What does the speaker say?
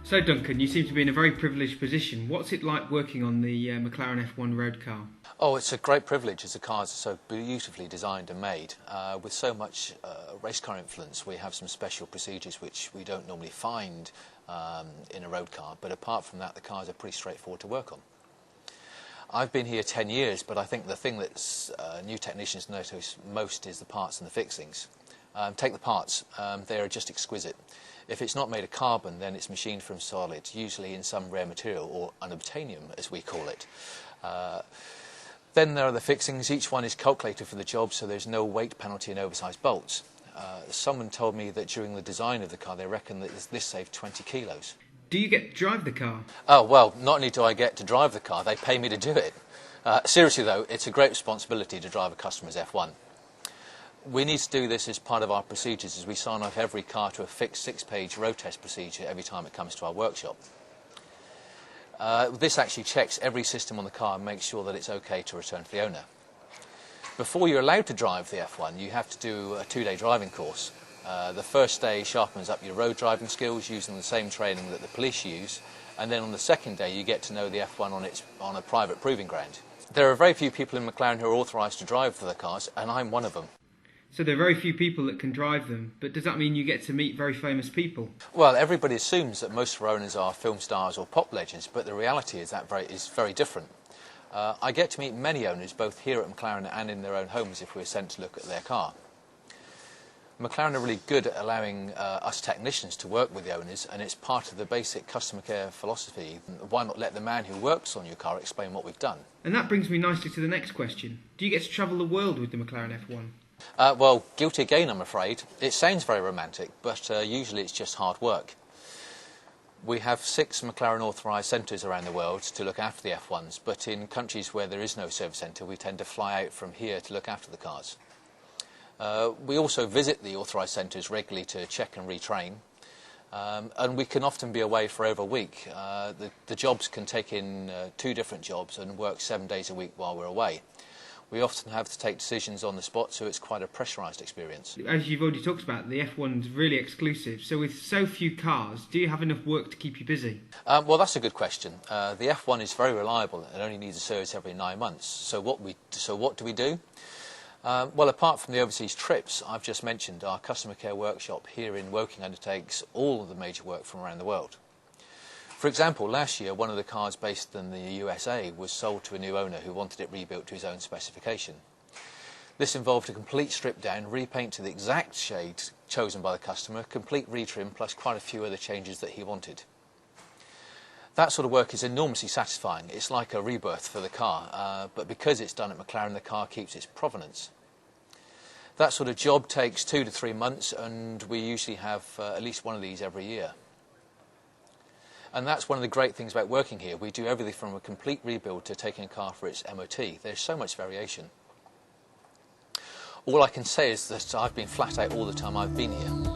So Duncan, you seem to be in a very privileged position. What's it like working on the McLaren F1 road car? Oh, it's a great privilege as the cars are so beautifully designed and made. With so much race car influence, we have some special procedures which we don't normally find in a road car, but apart from that, the cars are pretty straightforward to work on. I've been here 10 years, but I think the thing that new technicians notice most is the parts and the fixings. Take the parts, they are just exquisite. If it's not made of carbon, then it's machined from solid, usually in some rare material, or unobtainium as we call it. Then there are the fixings. Each one is calculated for the job, so there's no weight penalty in oversized bolts. Someone told me that during the design of the car, they reckon that this saved 20 kilos. Do you get to drive the car? Oh, well, not only do I get to drive the car, they pay me to do it. Seriously, though, it's a great responsibility to drive a customer's F1. We need to do this as part of our procedures as we sign off every car to a fixed 6-page road test procedure every time it comes to our workshop. This actually checks every system on the car and makes sure that it's okay to return to the owner. Before you're allowed to drive the F1, you have to do a 2-day driving course. The first day sharpens up your road driving skills using the same training that the police use, and then on the second day you get to know the F1 on a private proving ground. There are very few people in McLaren who are authorised to drive the cars, and I'm one of them. So there are very few people that can drive them, but does that mean you get to meet very famous people? Well, everybody assumes that most of our owners are film stars or pop legends, but the reality is that is very different. I get to meet many owners, both here at McLaren and in their own homes if we're sent to look at their car. McLaren are really good at allowing us technicians to work with the owners, and it's part of the basic customer care philosophy. Why not let the man who works on your car explain what we've done? And that brings me nicely to the next question. Do you get to travel the world with the McLaren F1? Well, guilty again, I'm afraid. It sounds very romantic, but usually it's just hard work. We have 6 McLaren authorised centres around the world to look after the F1s, but in countries where there is no service centre, we tend to fly out from here to look after the cars. We also visit the authorised centres regularly to check and retrain, and we can often be away for over a week. The jobs can take in 2 different jobs and work 7 days a week while we're away. We often have to take decisions on the spot, so it's quite a pressurised experience. As you've already talked about, the F1's really exclusive. So with so few cars, do you have enough work to keep you busy? Well, that's a good question. The F1 is very reliable and only needs a service every 9 months. So what do we do? Well, apart from the overseas trips I've just mentioned, our customer care workshop here in Woking undertakes all of the major work from around the world. For example, last year, one of the cars based in the USA was sold to a new owner who wanted it rebuilt to his own specification. This involved a complete strip down, repaint to the exact shade chosen by the customer, complete retrim, plus quite a few other changes that he wanted. That sort of work is enormously satisfying. It's like a rebirth for the car, but because it's done at McLaren, the car keeps its provenance. That sort of job takes 2 to 3 months, and we usually have at least one of these every year. And that's one of the great things about working here. We do everything from a complete rebuild to taking a car for its MOT. There's so much variation. All I can say is that I've been flat out all the time I've been here.